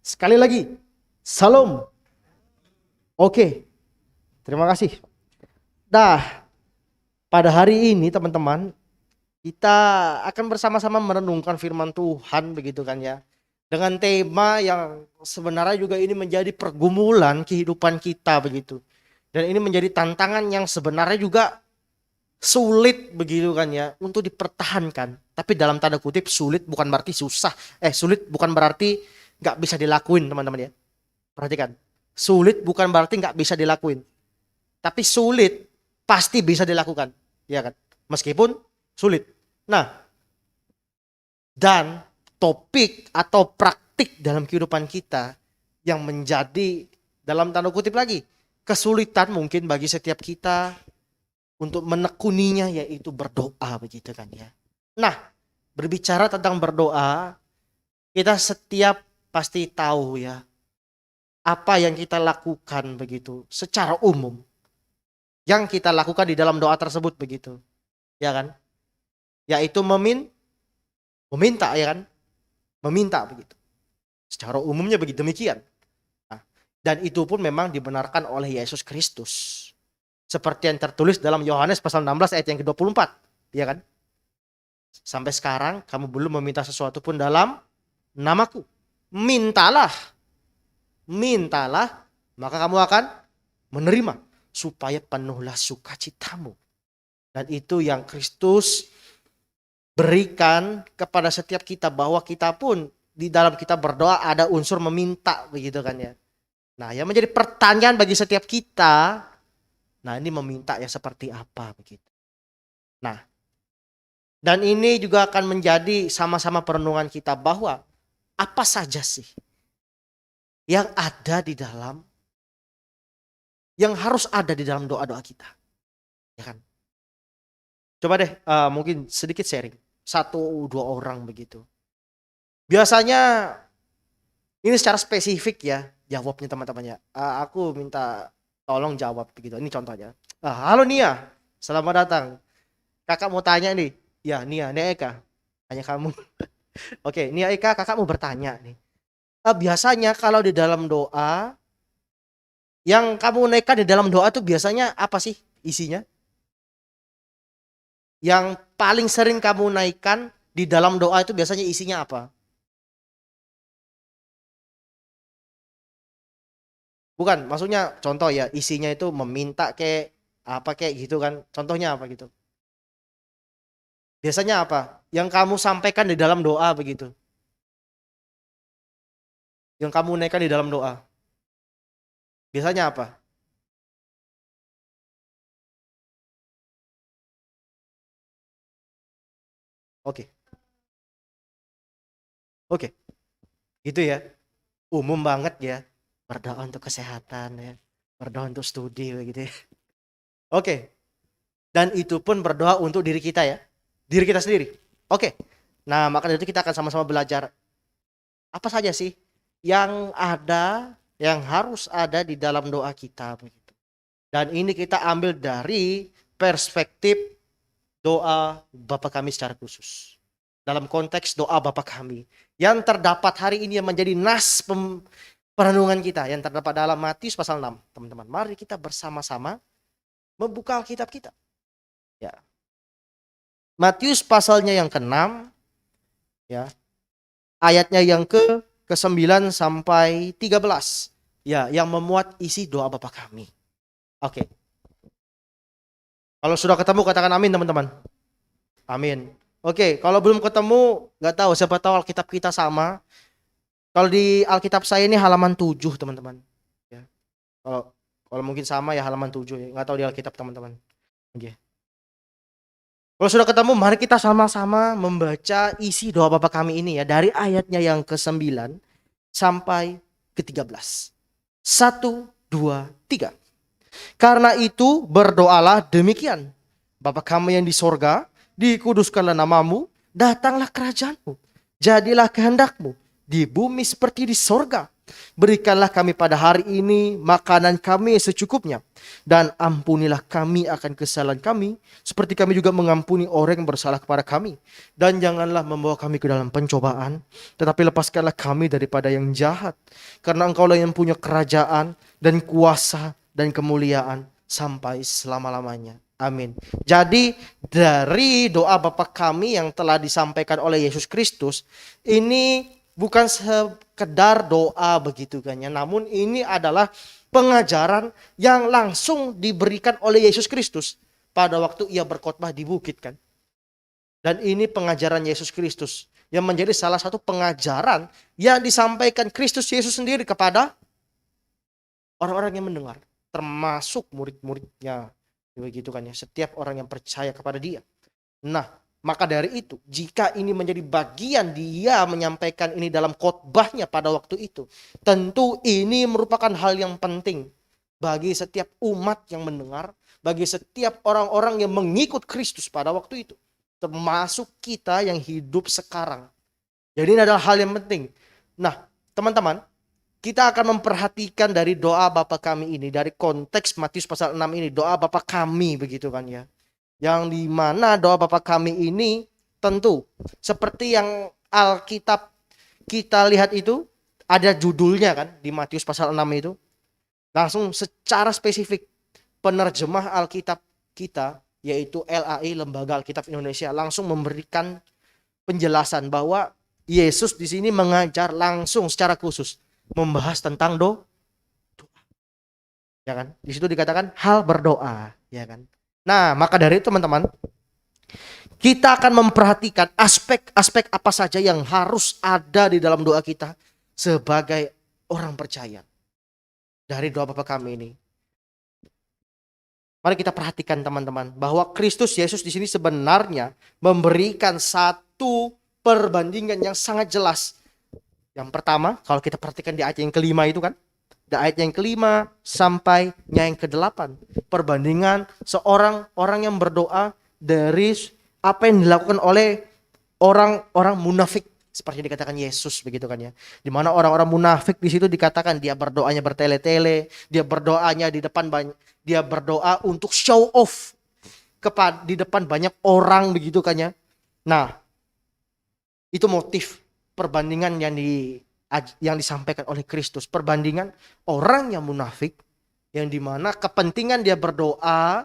Sekali lagi, salam. Oke, terima kasih. Nah, pada hari ini teman-teman, kita akan bersama-sama merenungkan firman Tuhan begitu kan ya. Dengan tema yang sebenarnya juga ini menjadi pergumulan kehidupan kita begitu. Dan ini menjadi tantangan yang sebenarnya juga sulit begitu kan ya untuk dipertahankan. Tapi dalam tanda kutip sulit bukan berarti susah. Sulit bukan berarti nggak bisa dilakuin teman-teman ya. Perhatikan. Sulit bukan berarti nggak bisa dilakuin. Tapi sulit pasti bisa dilakukan. Ya kan? Meskipun sulit. Nah, dan topik atau praktik dalam kehidupan kita yang menjadi dalam tanda kutip lagi kesulitan mungkin bagi setiap kita untuk menekuninya yaitu berdoa begitu kan ya. Nah, berbicara tentang berdoa, kita setiap pasti tahu ya apa yang kita lakukan begitu secara umum. Yang kita lakukan di dalam doa tersebut begitu. Ya kan? Yaitu meminta ya kan? Meminta begitu. Secara umumnya begitu demikian. Nah, dan itu pun memang dibenarkan oleh Yesus Kristus. Seperti yang tertulis dalam Yohanes pasal 16 ayat yang ke-24. Ya kan? Sampai sekarang kamu belum meminta sesuatu pun dalam namaku. Mintalah. Mintalah, maka kamu akan menerima. Supaya penuhlah sukacitamu. Dan itu yang Kristus berikan kepada setiap kita. Bahwa kita pun di dalam kita berdoa ada unsur meminta. Begitu kan ya. Nah, yang menjadi pertanyaan bagi setiap kita. Nah, ini meminta ya seperti apa begitu. Nah, dan ini juga akan menjadi sama-sama perenungan kita bahwa apa saja sih yang ada di dalam, yang harus ada di dalam doa-doa kita. Ya kan? Coba deh mungkin sedikit sharing. 1-2 orang begitu. Biasanya ini secara spesifik ya jawabnya teman-teman ya. Aku minta tolong jawab begitu. Ini contohnya. Halo Nia, selamat datang. Kakak mau tanya nih. Ya Nia Eka. Tanya kamu. Oke, Nia Eka, kakak mau bertanya nih. Biasanya kalau di dalam doa, yang kamu naikkan di dalam doa tuh biasanya apa sih isinya? Yang paling sering kamu naikkan di dalam doa itu biasanya isinya apa? Bukan, maksudnya contoh ya, isinya itu meminta kayak apa kayak gitu kan. Contohnya apa gitu? Biasanya apa? Yang kamu sampaikan di dalam doa begitu. Yang kamu naikkan di dalam doa. Biasanya apa? Oke. Oke. Gitu ya. Umum banget ya. Berdoa untuk kesehatan ya. Berdoa untuk studi begitu ya. Oke. Dan itu pun berdoa untuk diri kita ya. Diri kita sendiri. Oke. Nah, maka dari itu kita akan sama-sama belajar apa saja sih yang ada, yang harus ada di dalam doa kita begitu. Dan ini kita ambil dari perspektif doa Bapa kami secara khusus. Dalam konteks doa Bapa kami yang terdapat hari ini yang menjadi nas perenungan kita yang terdapat dalam Matius pasal 6. Teman-teman, mari kita bersama-sama membuka Alkitab kita. Ya. Matius pasalnya yang ke-6 ya. Ayatnya yang ke-9 sampai 13. Ya, yang memuat isi doa Bapa kami. Oke. Kalau sudah ketemu katakan amin teman-teman. Amin. Oke, kalau belum ketemu nggak tahu, siapa tahu Alkitab kita sama. Kalau di Alkitab saya ini halaman 7 teman-teman. Ya. Kalau mungkin sama ya halaman 7 ya. Nggak tahu di Alkitab teman-teman. Oke. Kalau sudah ketemu mari kita sama-sama membaca isi doa Bapa kami ini ya. Dari ayatnya yang ke-9 sampai ke-13. 1, 2, 3. Karena itu berdoalah demikian. Bapa kami yang di sorga, dikuduskanlah namamu, datanglah kerajaanmu, jadilah kehendakmu di bumi seperti di sorga. Berikanlah kami pada hari ini makanan kami secukupnya. Dan ampunilah kami akan kesalahan kami, seperti kami juga mengampuni orang yang bersalah kepada kami. Dan janganlah membawa kami ke dalam pencobaan, tetapi lepaskanlah kami daripada yang jahat. Karena Engkaulah yang punya kerajaan dan kuasa dan kemuliaan sampai selama-lamanya. Amin. Jadi dari doa Bapa kami yang telah disampaikan oleh Yesus Kristus, ini bukan sekedar doa begitu kan ya, namun ini adalah pengajaran yang langsung diberikan oleh Yesus Kristus pada waktu ia berkhotbah di bukit kan. Dan ini pengajaran Yesus Kristus yang menjadi salah satu pengajaran yang disampaikan Kristus Yesus sendiri kepada orang-orang yang mendengar, termasuk murid-muridnya. Begitu kan ya, setiap orang yang percaya kepada dia. Nah, maka dari itu, jika ini menjadi bagian dia menyampaikan ini dalam khotbahnya pada waktu itu, tentu ini merupakan hal yang penting bagi setiap umat yang mendengar, bagi setiap orang-orang yang mengikut Kristus pada waktu itu, termasuk kita yang hidup sekarang. Jadi ini adalah hal yang penting. Nah, teman-teman, kita akan memperhatikan dari doa Bapa kami ini, dari konteks Matius pasal 6 ini, doa Bapa kami begitu kan ya. Yang dimana doa Bapa kami ini tentu seperti yang Alkitab kita lihat itu, ada judulnya kan di Matius pasal 6 itu. Langsung secara spesifik penerjemah Alkitab kita, yaitu LAI, Lembaga Alkitab Indonesia, langsung memberikan penjelasan bahwa Yesus di sini mengajar langsung secara khusus membahas tentang doa. Ya kan? Di situ dikatakan hal berdoa, ya kan? Nah, maka dari itu teman-teman, kita akan memperhatikan aspek-aspek apa saja yang harus ada di dalam doa kita sebagai orang percaya. Dari doa Bapa kami ini. Mari kita perhatikan teman-teman bahwa Kristus Yesus di sini sebenarnya memberikan satu perbandingan yang sangat jelas. Yang pertama, kalau kita perhatikan di ayat yang kelima itu kan, di ayat yang kelima sampai yang ke-8, perbandingan orang yang berdoa dari apa yang dilakukan oleh orang-orang munafik, seperti dikatakan Yesus begitu kan ya. Di mana orang-orang munafik di situ dikatakan dia berdoanya bertele-tele, dia berdoanya di depan dia berdoa untuk show off di depan banyak orang begitu kan ya. Nah, itu motif perbandingan yang disampaikan oleh Kristus, perbandingan orang yang munafik yang dimana kepentingan dia berdoa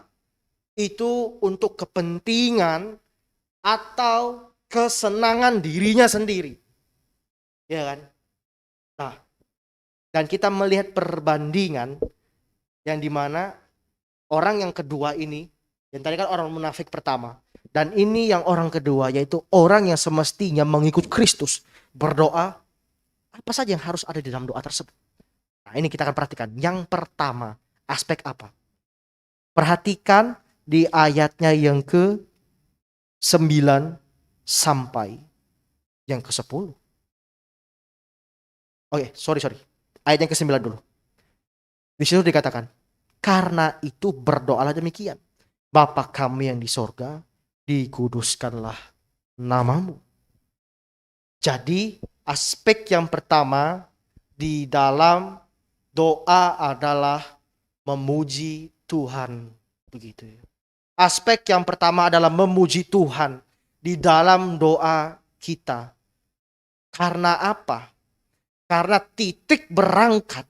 itu untuk kepentingan atau kesenangan dirinya sendiri, ya kan? Nah, dan kita melihat perbandingan yang dimana orang yang kedua ini, yang tadi kan orang munafik pertama, dan ini yang orang kedua, yaitu orang yang semestinya mengikut Kristus berdoa. Apa saja yang harus ada di dalam doa tersebut? Nah, ini kita akan perhatikan. Yang pertama, aspek apa? Perhatikan di ayatnya yang ke-9 sampai yang ke-10. Oke, sorry. Ayat yang ke-9 dulu. Di situ dikatakan, karena itu berdoalah demikian. Bapa kami yang di sorga, dikuduskanlah namamu. Jadi aspek yang pertama di dalam doa adalah memuji Tuhan, begitu ya. Aspek yang pertama adalah memuji Tuhan di dalam doa kita. Karena apa? Karena titik berangkat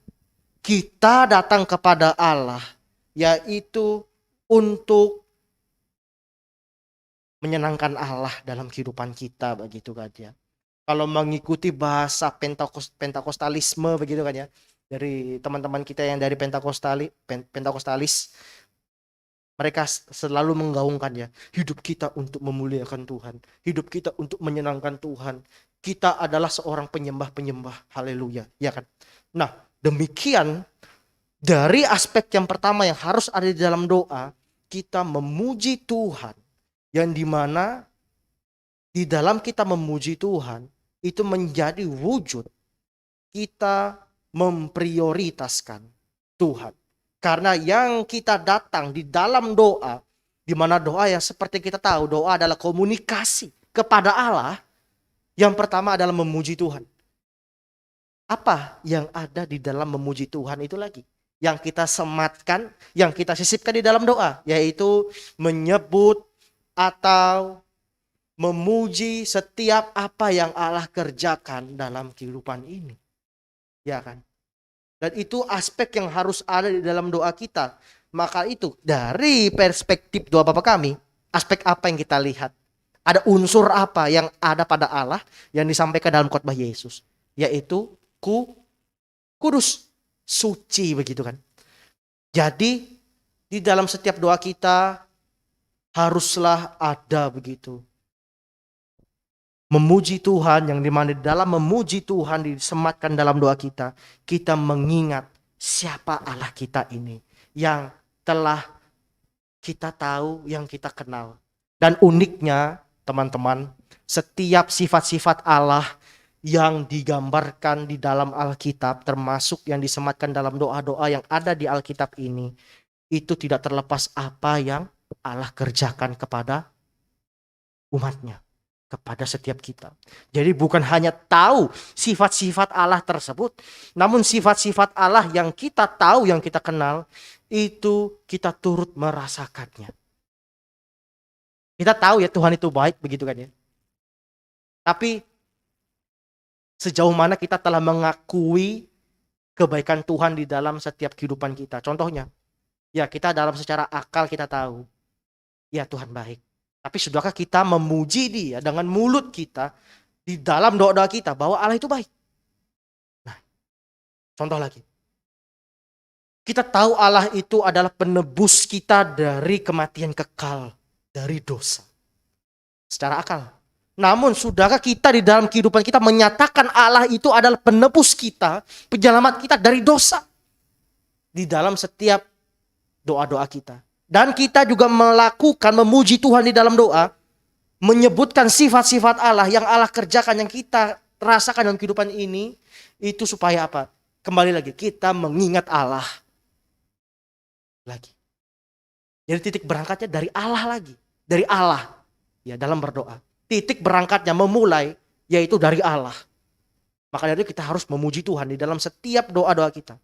kita datang kepada Allah, yaitu untuk menyenangkan Allah dalam kehidupan kita, begitu kan ya. Kalau mengikuti bahasa Pentakostalisme begitu kan ya, dari teman-teman kita yang dari Pentakostalis, mereka selalu menggaungkan ya, hidup kita untuk memuliakan Tuhan, hidup kita untuk menyenangkan Tuhan, kita adalah seorang penyembah, haleluya, ya kan. Nah, demikian dari aspek yang pertama yang harus ada di dalam doa, kita memuji Tuhan, yang dimana di dalam kita memuji Tuhan itu menjadi wujud kita memprioritaskan Tuhan. Karena yang kita datang di dalam doa, di mana doa yang seperti kita tahu, doa adalah komunikasi kepada Allah. Yang pertama adalah memuji Tuhan. apa yang ada di dalam memuji Tuhan itu lagi. Yang kita sematkan, yang kita sisipkan di dalam doa. Yaitu menyebut atau memuji setiap apa yang Allah kerjakan dalam kehidupan ini. Ya kan? Dan itu aspek yang harus ada di dalam doa kita. Maka itu dari perspektif doa Bapa kami, aspek apa yang kita lihat? Ada unsur apa yang ada pada Allah yang disampaikan dalam khotbah Yesus? Yaitu kudus, suci begitu kan. Jadi di dalam setiap doa kita haruslah ada begitu. Memuji Tuhan, yang dimana di dalam memuji Tuhan disematkan dalam doa kita. Kita mengingat siapa Allah kita ini. Yang telah kita tahu, yang kita kenal. Dan uniknya teman-teman, setiap sifat-sifat Allah yang digambarkan di dalam Alkitab, termasuk yang disematkan dalam doa-doa yang ada di Alkitab ini, itu tidak terlepas apa yang Allah kerjakan kepada umatnya, kepada setiap kita. Jadi bukan hanya tahu sifat-sifat Allah tersebut, namun sifat-sifat Allah yang kita tahu, yang kita kenal, itu kita turut merasakannya. Kita tahu ya Tuhan itu baik, begitu kan ya. Tapi sejauh mana kita telah mengakui kebaikan Tuhan di dalam setiap kehidupan kita. Contohnya, ya kita dalam secara akal kita tahu, ya Tuhan baik. Tapi sudahkah kita memuji Dia dengan mulut kita di dalam doa-doa kita bahwa Allah itu baik? Nah, contoh lagi. Kita tahu Allah itu adalah penebus kita dari kematian kekal, dari dosa. Secara akal. Namun sudahkah kita di dalam kehidupan kita menyatakan Allah itu adalah penebus kita, penyelamat kita dari dosa? Di dalam setiap doa-doa kita. Dan kita juga melakukan memuji Tuhan di dalam doa, menyebutkan sifat-sifat Allah yang Allah kerjakan, yang kita rasakan dalam kehidupan ini, itu supaya apa? Kembali lagi, kita mengingat Allah lagi. Jadi titik berangkatnya dari Allah lagi, dari Allah ya dalam berdoa. Titik berangkatnya memulai yaitu dari Allah. Maka dari itu kita harus memuji Tuhan di dalam setiap doa-doa kita.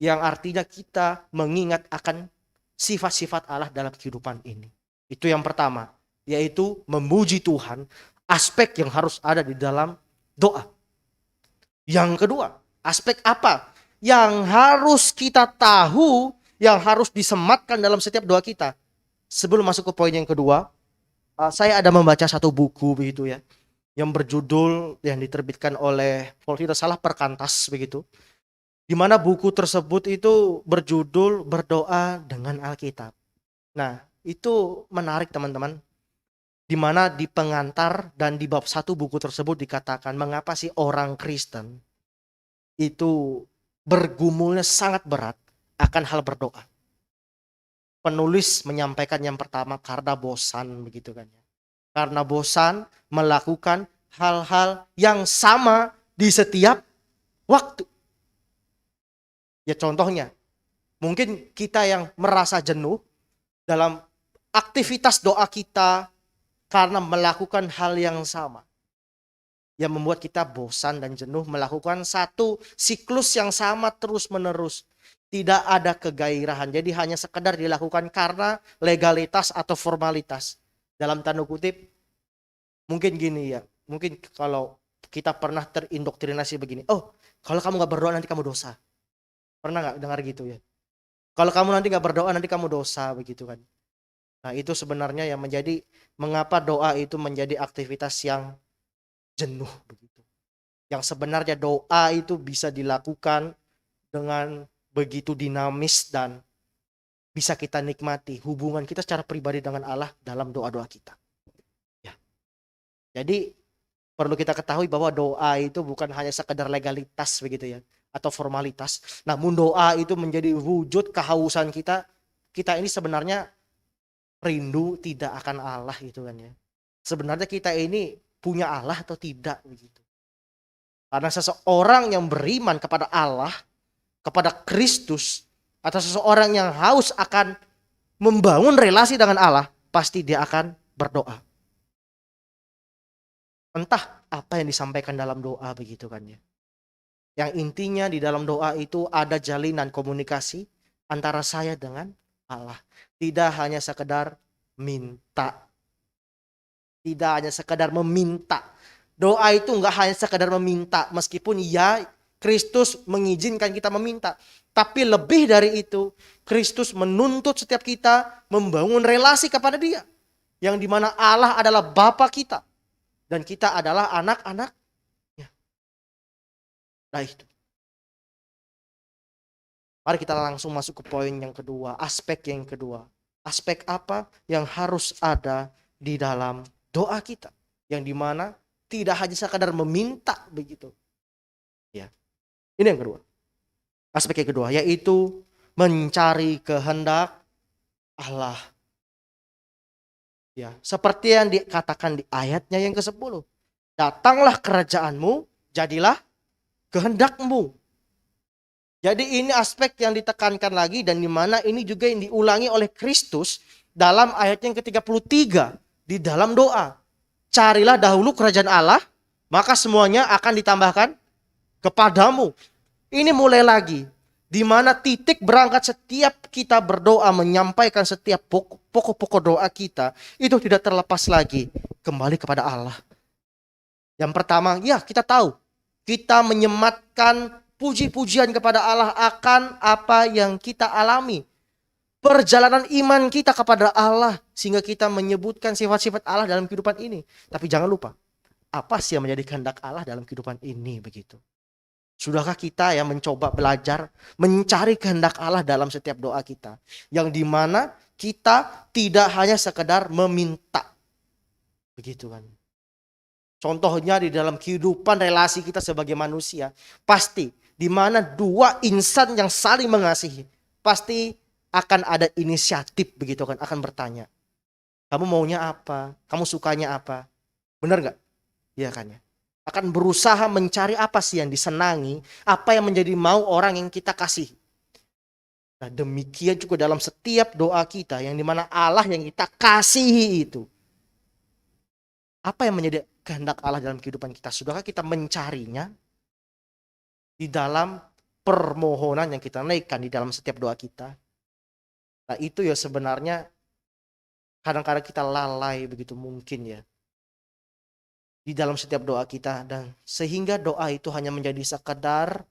Yang artinya kita mengingat akan sifat-sifat Allah dalam kehidupan ini. Itu yang pertama, yaitu memuji Tuhan, aspek yang harus ada di dalam doa. Yang kedua, aspek apa yang harus kita tahu, yang harus disematkan dalam setiap doa kita. Sebelum masuk ke poin yang kedua, saya ada membaca satu buku begitu ya, yang berjudul, yang diterbitkan oleh kalau tidak salah Perkantas begitu. Di mana buku tersebut itu berjudul Berdoa dengan Alkitab. Nah, itu menarik teman-teman. Di mana di pengantar dan di bab 1 buku tersebut dikatakan mengapa sih orang Kristen itu bergumulnya sangat berat akan hal berdoa. Penulis menyampaikan yang pertama karena bosan begitu kan ya. Karena bosan melakukan hal-hal yang sama di setiap waktu. Ya contohnya, mungkin kita yang merasa jenuh dalam aktivitas doa kita karena melakukan hal yang sama. Yang membuat kita bosan dan jenuh melakukan satu siklus yang sama terus-menerus. Tidak ada kegairahan. Jadi hanya sekedar dilakukan karena legalitas atau formalitas. Dalam tanda kutip, mungkin gini ya. Mungkin kalau kita pernah terindoktrinasi begini. Oh, kalau kamu gak berdoa nanti kamu dosa. Pernah gak dengar gitu ya? Kalau kamu nanti gak berdoa nanti kamu dosa begitu kan. Nah itu sebenarnya yang menjadi mengapa doa itu menjadi aktivitas yang jenuh begitu. Yang sebenarnya doa itu bisa dilakukan dengan begitu dinamis dan bisa kita nikmati hubungan kita secara pribadi dengan Allah dalam doa-doa kita. Ya. Jadi perlu kita ketahui bahwa doa itu bukan hanya sekedar legalitas begitu ya atau formalitas, namun doa itu menjadi wujud kehausan kita. Kita ini sebenarnya rindu tidak akan Allah gitu kan ya. Sebenarnya kita ini punya Allah atau tidak begitu. Karena seseorang yang beriman kepada Allah, kepada Kristus, atau seseorang yang haus akan membangun relasi dengan Allah, pasti dia akan berdoa. Entah apa yang disampaikan dalam doa begitu kan ya. Yang intinya di dalam doa itu ada jalinan komunikasi antara saya dengan Allah. Tidak hanya sekedar minta. Tidak hanya sekedar meminta. Doa itu enggak hanya sekedar meminta. Meskipun ya Kristus mengizinkan kita meminta. Tapi lebih dari itu, Kristus menuntut setiap kita membangun relasi kepada Dia. Yang dimana Allah adalah Bapa kita. Dan kita adalah anak-anaknya. Nah itu. Mari kita langsung masuk ke poin yang kedua. Aspek yang kedua. Aspek apa yang harus ada di dalam doa kita. Yang dimana tidak hanya sekadar meminta begitu. Ya. Ini yang kedua. Aspek yang kedua yaitu mencari kehendak Allah. Ya, seperti yang dikatakan di ayatnya yang ke-10. Datanglah kerajaanmu, jadilah kehendakmu. Jadi ini aspek yang ditekankan lagi dan di mana ini juga yang diulangi oleh Kristus dalam ayat yang ke-33 di dalam doa. Carilah dahulu kerajaan Allah, maka semuanya akan ditambahkan kepadamu. Ini mulai lagi. Di mana titik berangkat setiap kita berdoa menyampaikan setiap pokok-pokok doa kita itu tidak terlepas lagi kembali kepada Allah. Yang pertama, ya kita tahu kita menyematkan puji-pujian kepada Allah akan apa yang kita alami. Perjalanan iman kita kepada Allah sehingga kita menyebutkan sifat-sifat Allah dalam kehidupan ini. Tapi jangan lupa, apa sih yang menjadi kehendak Allah dalam kehidupan ini begitu. Sudahkah kita yang mencoba belajar mencari kehendak Allah dalam setiap doa kita? Yang dimana kita tidak hanya sekedar meminta. Begitu kan. Contohnya di dalam kehidupan relasi kita sebagai manusia. Pasti di mana dua insan yang saling mengasihi. Pasti akan ada inisiatif begitu kan. Akan bertanya. Kamu maunya apa? Kamu sukanya apa? Benar gak? Iya kan ya. Akan berusaha mencari apa sih yang disenangi, apa yang menjadi mau orang yang kita kasih. Nah demikian juga dalam setiap doa kita yang dimana Allah yang kita kasihi itu. Apa yang menjadi kehendak Allah dalam kehidupan kita? Sudahkah kita mencarinya di dalam permohonan yang kita naikkan di dalam setiap doa kita? Nah itu ya sebenarnya kadang-kadang kita lalai begitu mungkin ya. Di dalam setiap doa kita dan sehingga doa itu hanya menjadi sekadar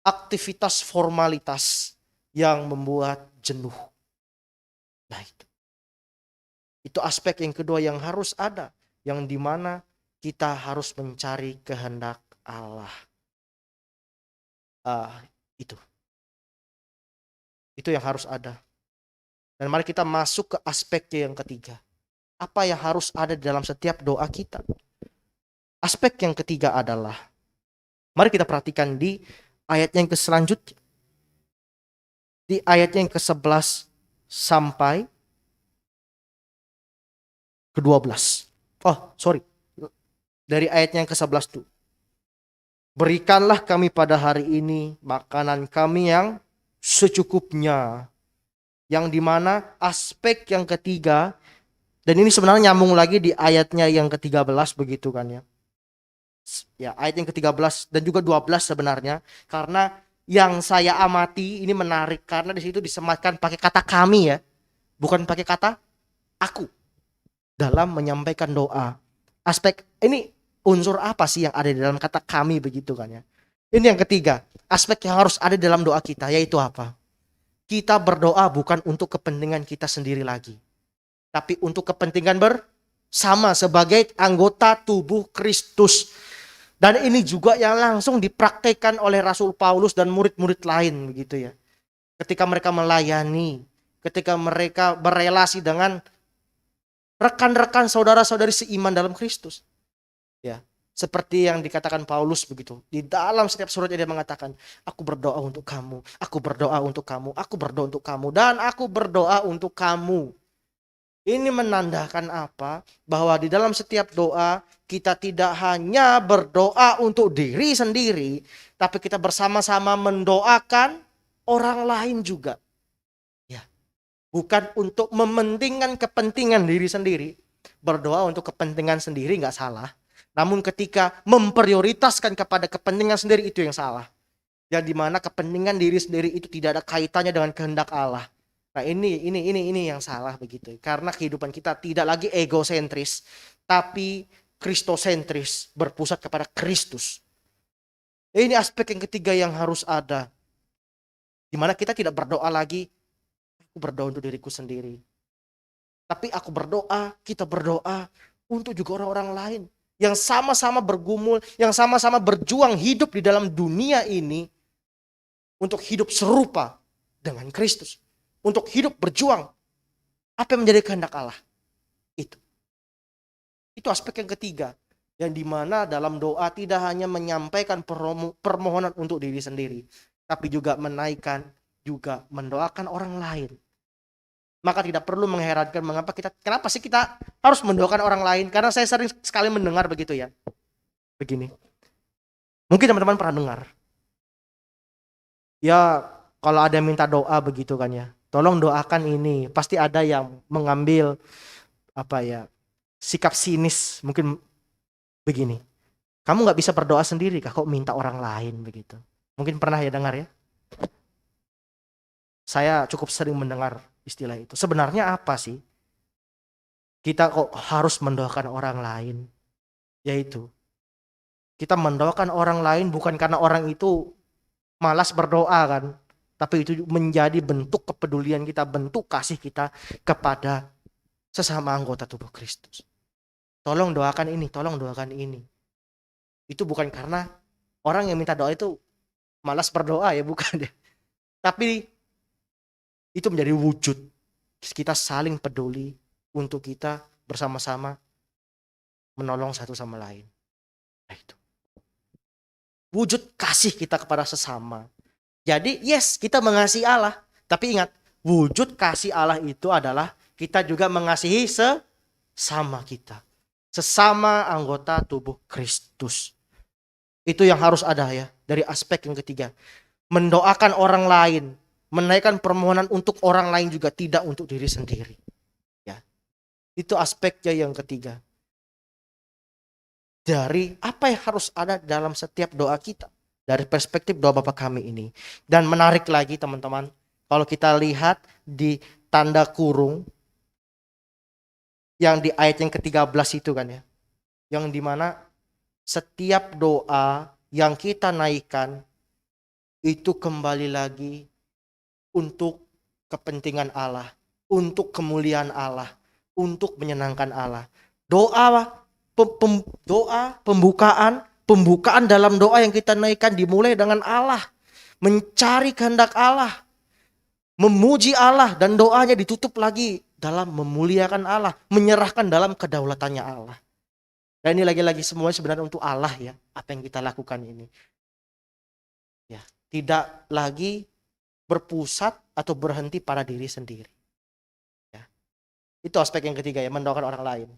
aktivitas formalitas yang membuat jenuh. Nah itu aspek yang kedua yang harus ada, yang dimana kita harus mencari kehendak Allah. Itu yang harus ada. Dan mari kita masuk ke aspek yang ketiga. Apa yang harus ada dalam setiap doa kita? Aspek yang ketiga adalah, mari kita perhatikan di ayat yang selanjutnya. Di ayat yang ke-11 sampai ke-12. Dari ayat yang ke-11 tuh. Berikanlah kami pada hari ini makanan kami yang secukupnya. Yang dimana aspek yang ketiga, dan ini sebenarnya nyambung lagi di ayatnya yang ke-13 begitu kan ya. Ya, ayat yang ke-13 dan juga 12 sebenarnya, karena yang saya amati ini menarik karena di situ disematkan pakai kata kami ya, bukan pakai kata aku dalam menyampaikan doa. Aspek ini unsur apa sih yang ada di dalam kata kami begitu kan ya. Ini yang ketiga, aspek yang harus ada dalam doa kita yaitu apa? Kita berdoa bukan untuk kepentingan kita sendiri lagi, tapi untuk kepentingan bersama sebagai anggota tubuh Kristus. Dan ini juga yang langsung dipraktekkan oleh Rasul Paulus dan murid-murid lain begitu ya. Ketika mereka melayani, ketika mereka berelasi dengan rekan-rekan saudara-saudari seiman dalam Kristus. Ya, seperti yang dikatakan Paulus begitu. Di dalam setiap suratnya dia mengatakan, aku berdoa untuk kamu, aku berdoa untuk kamu, aku berdoa untuk kamu, dan aku berdoa untuk kamu. Ini menandakan apa? Bahwa di dalam setiap doa kita tidak hanya berdoa untuk diri sendiri, tapi kita bersama-sama mendoakan orang lain juga. Ya. Bukan untuk mementingkan kepentingan diri sendiri. Berdoa untuk kepentingan sendiri nggak salah. Namun ketika memprioritaskan kepada kepentingan sendiri itu yang salah. Yang dimana kepentingan diri sendiri itu tidak ada kaitannya dengan kehendak Allah. Nah, ini yang salah begitu. Karena kehidupan kita tidak lagi egosentris, tapi kristosentris, berpusat kepada Kristus. Ini aspek yang ketiga yang harus ada. Dimana kita tidak berdoa lagi, aku berdoa untuk diriku sendiri. Tapi aku berdoa, kita berdoa untuk juga orang-orang lain. Yang sama-sama bergumul, yang sama-sama berjuang hidup di dalam dunia ini. Untuk hidup serupa dengan Kristus. Untuk hidup berjuang. Apa yang menjadi kehendak Allah? Itu aspek yang ketiga. Yang dimana dalam doa tidak hanya menyampaikan permohonan untuk diri sendiri. Tapi juga menaikkan, juga mendoakan orang lain. Maka tidak perlu mengherankan kenapa sih kita harus mendoakan orang lain. Karena saya sering sekali mendengar begitu ya. Begini. Mungkin teman-teman pernah dengar. Ya kalau ada yang minta doa begitu kan ya. Tolong doakan ini. Pasti ada yang mengambil sikap sinis. Mungkin begini. Kamu gak bisa berdoa sendiri kah? Kok minta orang lain begitu. Mungkin pernah ya dengar ya. Saya cukup sering mendengar istilah itu. Sebenarnya apa sih? Kita kok harus mendoakan orang lain? Yaitu kita mendoakan orang lain bukan karena orang itu malas berdoa kan. Tapi itu menjadi bentuk kepedulian kita, bentuk kasih kita kepada sesama anggota tubuh Kristus. Tolong doakan ini, tolong doakan ini. Itu bukan karena orang yang minta doa itu malas berdoa ya, bukan ya. Tapi itu menjadi wujud kita saling peduli untuk kita bersama-sama menolong satu sama lain. Nah, itu wujud kasih kita kepada sesama. Jadi yes, kita mengasihi Allah. Tapi ingat, wujud kasih Allah itu adalah kita juga mengasihi sesama kita. Sesama anggota tubuh Kristus. Itu yang harus ada ya, dari aspek yang ketiga. Mendoakan orang lain, menaikkan permohonan untuk orang lain juga, tidak untuk diri sendiri. Ya. Itu aspeknya yang ketiga. Dari apa yang harus ada dalam setiap doa kita. Dari perspektif doa Bapa kami ini. Dan menarik lagi teman-teman, kalau kita lihat di tanda kurung, yang di ayat yang ke-13 itu kan ya. Yang dimana setiap doa yang kita naikkan, itu kembali lagi untuk kepentingan Allah. Untuk kemuliaan Allah. Untuk menyenangkan Allah. Doa pembukaan dalam doa yang kita naikkan dimulai dengan Allah. Mencari kehendak Allah. Memuji Allah dan doanya ditutup lagi dalam memuliakan Allah. Menyerahkan dalam kedaulatannya Allah. Dan ini lagi-lagi semuanya sebenarnya untuk Allah ya. Apa yang kita lakukan ini. Ya, tidak lagi berpusat atau berhenti pada diri sendiri. Ya. Itu aspek yang ketiga ya, mendoakan orang lain.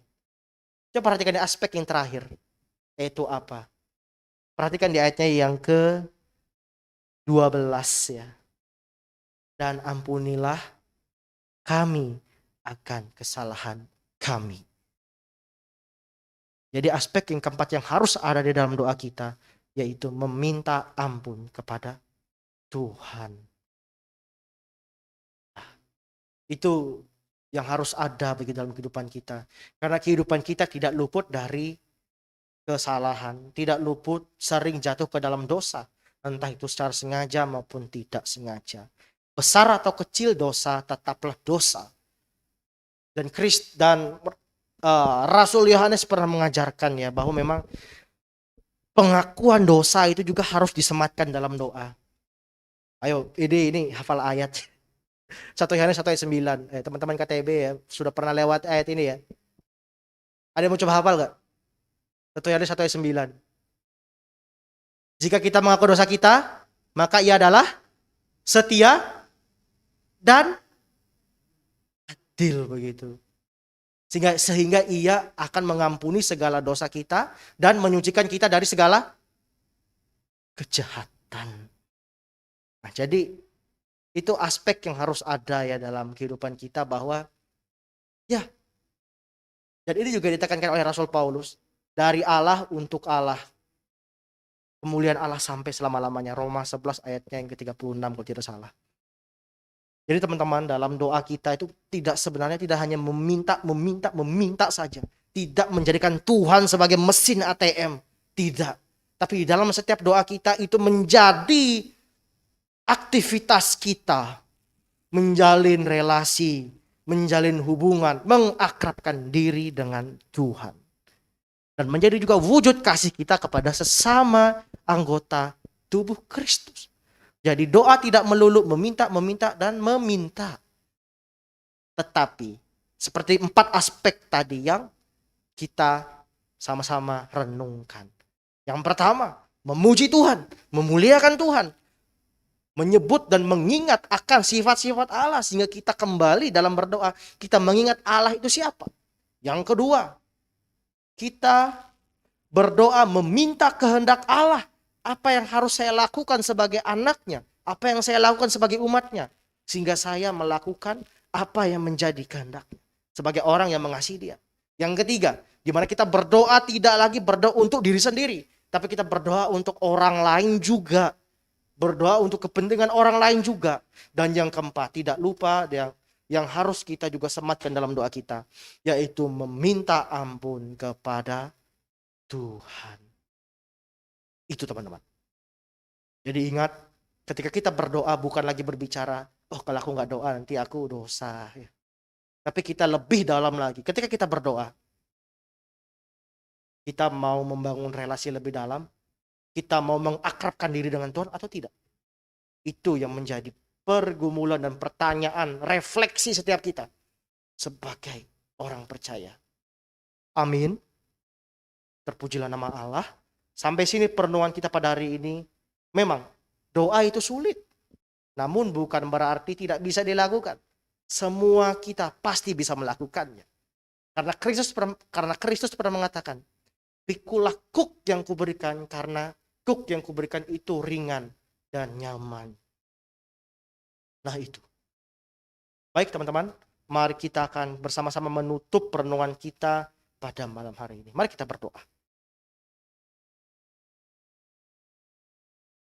Coba perhatikan di aspek yang terakhir. Yaitu apa? Perhatikan di ayatnya yang ke-12 ya. Dan ampunilah kami akan kesalahan kami. Jadi aspek yang keempat yang harus ada di dalam doa kita, yaitu meminta ampun kepada Tuhan. Nah, itu yang harus ada bagi dalam kehidupan kita. Karena kehidupan kita tidak luput dari kesalahan, tidak luput sering jatuh ke dalam dosa, entah itu secara sengaja maupun tidak sengaja. Besar atau kecil dosa tetaplah dosa. Dan Rasul Yohanes pernah mengajarkan ya bahwa memang pengakuan dosa itu juga harus disematkan dalam doa. Ayo, ini hafal ayat 1 Yohanes 1 ayat 9. Teman-teman KTB ya, sudah pernah lewat ayat ini ya. Ada yang mau coba hafal gak? 1 Yohanes 1 ayat 9. Jika kita mengaku dosa kita, maka ia adalah setia dan adil begitu. Sehingga ia akan mengampuni segala dosa kita dan menyucikan kita dari segala kejahatan. Nah, jadi itu aspek yang harus ada ya dalam kehidupan kita bahwa ya. Dan ini juga ditekankan oleh Rasul Paulus, dari Allah untuk Allah. Kemuliaan Allah sampai selama-lamanya. Roma 11 ayatnya yang ke-36 kalau tidak salah. Jadi teman-teman, dalam doa kita itu sebenarnya tidak hanya meminta saja. Tidak menjadikan Tuhan sebagai mesin ATM. Tidak. Tapi dalam setiap doa kita itu menjadi aktivitas kita. Menjalin relasi, menjalin hubungan, mengakrabkan diri dengan Tuhan. Dan menjadi juga wujud kasih kita kepada sesama anggota tubuh Kristus. Jadi doa tidak melulu meminta dan meminta. Tetapi seperti 4 aspek tadi yang kita sama-sama renungkan. Yang pertama, memuji Tuhan, memuliakan Tuhan. Menyebut dan mengingat akan sifat-sifat Allah. Sehingga kita kembali dalam berdoa, kita mengingat Allah itu siapa. Yang kedua, kita berdoa meminta kehendak Allah. Apa yang harus saya lakukan sebagai anaknya? Apa yang saya lakukan sebagai umatnya? Sehingga saya melakukan apa yang menjadi kehendaknya. Sebagai orang yang mengasihi dia. Yang ketiga, di mana kita berdoa tidak lagi berdoa untuk diri sendiri. Tapi kita berdoa untuk orang lain juga. Berdoa untuk kepentingan orang lain juga. Dan yang keempat, tidak lupa yang harus kita juga sematkan dalam doa kita. Yaitu meminta ampun kepada Tuhan. Itu teman-teman. Jadi ingat, ketika kita berdoa bukan lagi berbicara, oh kalau aku gak doa nanti aku dosa. Tapi kita lebih dalam lagi. Ketika kita berdoa, kita mau membangun relasi lebih dalam, kita mau mengakrabkan diri dengan Tuhan atau tidak. Itu yang menjadi pergumulan dan pertanyaan, refleksi setiap kita sebagai orang percaya. Amin. Terpujilah nama Allah. Sampai sini perenungan kita pada hari ini. Memang doa itu sulit. Namun bukan berarti tidak bisa dilakukan. Semua kita pasti bisa melakukannya. Karena Kristus pernah mengatakan, pikulah kuk yang kuberikan karena kuk yang kuberikan itu ringan dan nyaman. Nah itu. Baik teman-teman, mari kita akan bersama-sama menutup perenungan kita pada malam hari ini. Mari kita berdoa.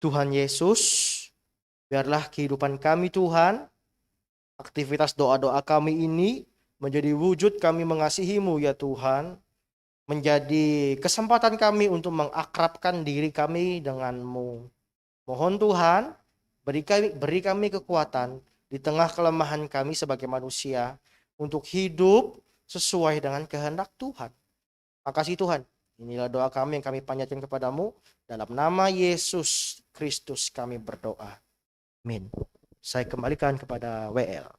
Tuhan Yesus, biarlah kehidupan kami Tuhan, aktivitas doa-doa kami ini menjadi wujud kami mengasihi-Mu ya Tuhan. Menjadi kesempatan kami untuk mengakrabkan diri kami dengan-Mu. Mohon Tuhan, beri kami kekuatan di tengah kelemahan kami sebagai manusia untuk hidup sesuai dengan kehendak Tuhan. Makasih Tuhan. Inilah doa kami yang kami panjatkan kepadamu. Dalam nama Yesus Kristus kami berdoa. Amin. Saya kembalikan kepada WL.